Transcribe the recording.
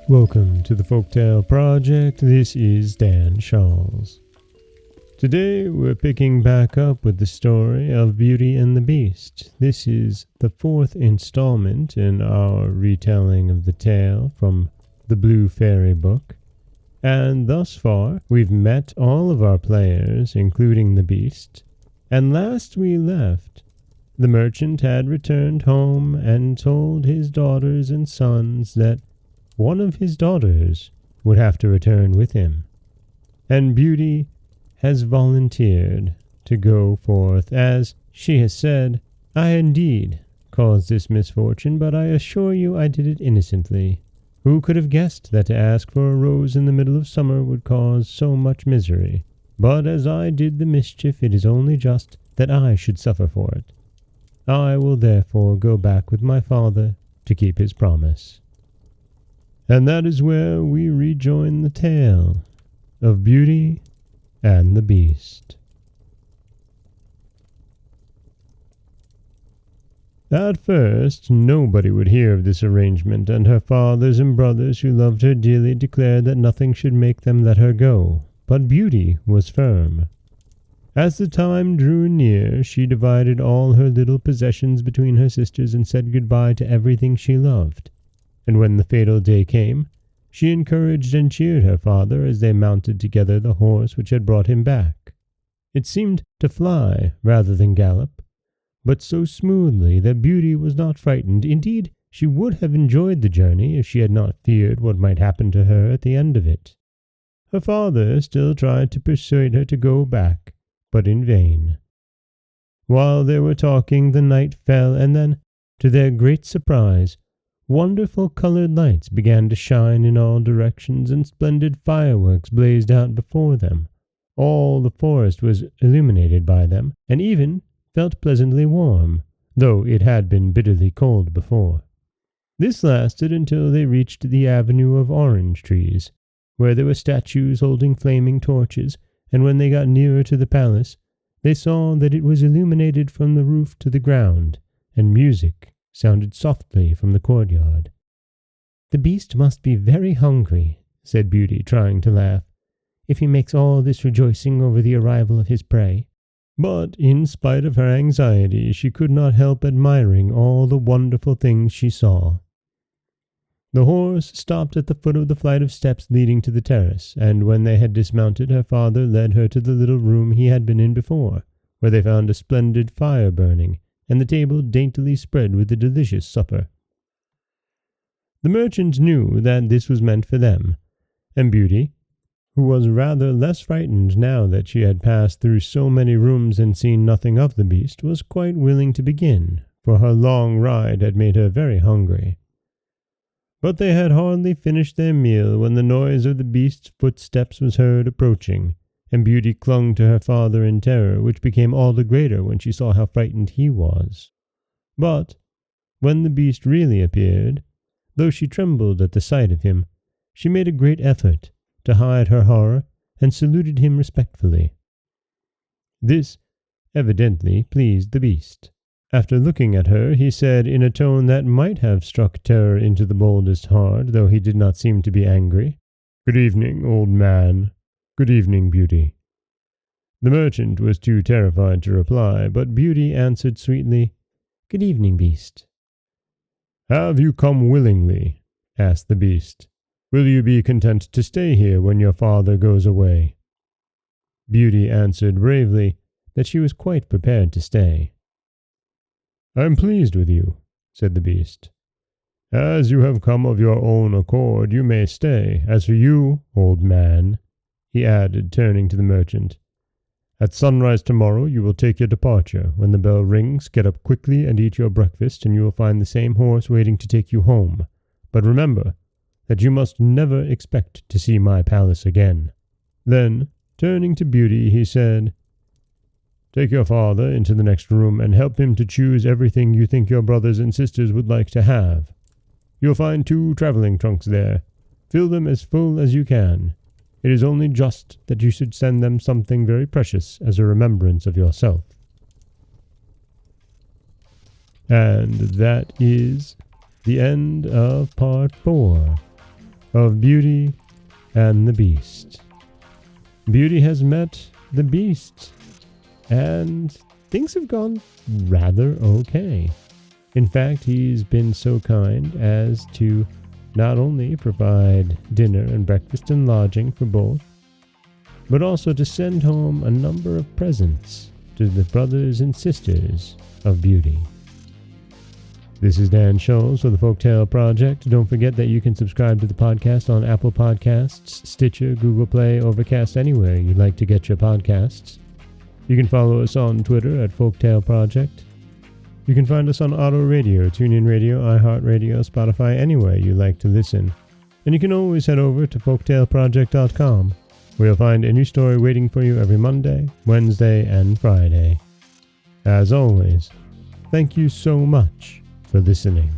Welcome to the Folktale Project. This is Dan Scholz. Today we're picking back up with the story of Beauty and the Beast. This is the fourth installment in our retelling of the tale from the Blue Fairy book. And thus far, we've met all of our players, including the Beast. And last we left, the merchant had returned home and told his daughters and sons that one of his daughters would have to return with him. And Beauty has volunteered to go forth, as she has said, "I indeed caused this misfortune, but I assure you I did it innocently. Who could have guessed that to ask for a rose in the middle of summer would cause so much misery? But as I did the mischief, it is only just that I should suffer for it. I will therefore go back with my father to keep his promise." And that is where we rejoin the tale of Beauty and the Beast. At first, nobody would hear of this arrangement, and her fathers and brothers who loved her dearly declared that nothing should make them let her go. But Beauty was firm. As the time drew near, she divided all her little possessions between her sisters and said goodbye to everything she loved. And when the fatal day came, she encouraged and cheered her father as they mounted together the horse which had brought him back. It seemed to fly rather than gallop, but so smoothly that Beauty was not frightened. Indeed, she would have enjoyed the journey if she had not feared what might happen to her at the end of it. Her father still tried to persuade her to go back, but in vain. While they were talking, the night fell, and then, to their great surprise, wonderful colored lights began to shine in all directions, and splendid fireworks blazed out before them. All the forest was illuminated by them, and even felt pleasantly warm, though it had been bitterly cold before. This lasted until they reached the avenue of orange trees, where there were statues holding flaming torches, and when they got nearer to the palace, they saw that it was illuminated from the roof to the ground, and music sounded softly from the courtyard. "The Beast must be very hungry," said Beauty, trying to laugh, "if he makes all this rejoicing over the arrival of his prey." But in spite of her anxiety, she could not help admiring all the wonderful things she saw. The horse stopped at the foot of the flight of steps leading to the terrace, and when they had dismounted, her father led her to the little room he had been in before, where they found a splendid fire burning, and the table daintily spread with a delicious supper. The merchant knew that this was meant for them, and Beauty, who was rather less frightened now that she had passed through so many rooms and seen nothing of the Beast, was quite willing to begin, for her long ride had made her very hungry. But they had hardly finished their meal when the noise of the Beast's footsteps was heard approaching, and Beauty clung to her father in terror, which became all the greater when she saw how frightened he was. But when the Beast really appeared, though she trembled at the sight of him, she made a great effort to hide her horror and saluted him respectfully. This evidently pleased the Beast. After looking at her, he said in a tone that might have struck terror into the boldest heart, though he did not seem to be angry, "Good evening, old man. Good evening, Beauty." The merchant was too terrified to reply, but Beauty answered sweetly, "Good evening, Beast." "Have you come willingly?" asked the Beast. "Will you be content to stay here when your father goes away?" Beauty answered bravely that she was quite prepared to stay. "I am pleased with you," said the Beast. "As you have come of your own accord, you may stay. As for you, old man," he added, turning to the merchant, "at sunrise tomorrow you will take your departure. When the bell rings, get up quickly and eat your breakfast, and you will find the same horse waiting to take you home. But remember that you must never expect to see my palace again." Then, turning to Beauty, he said, "Take your father into the next room and help him to choose everything you think your brothers and sisters would like to have. You'll find 2 traveling trunks there. Fill them as full as you can. It is only just that you should send them something very precious as a remembrance of yourself." And that is the end of part 4. of Beauty and the Beast. Beauty has met the Beast, and things have gone rather okay. In fact, he's been so kind as to not only provide dinner and breakfast and lodging for both, but also to send home a number of presents to the brothers and sisters of Beauty. This is Dan Scholz for the Folktale Project. Don't forget that you can subscribe to the podcast on Apple Podcasts, Stitcher, Google Play, Overcast, anywhere you'd like to get your podcasts. You can follow us on Twitter at Folktale Project. You can find us on Auto Radio, TuneIn Radio, iHeartRadio, Spotify, anywhere you like to listen. And you can always head over to folktaleproject.com, where you'll find a new story waiting for you every Monday, Wednesday, and Friday. As always, thank you so much for listening.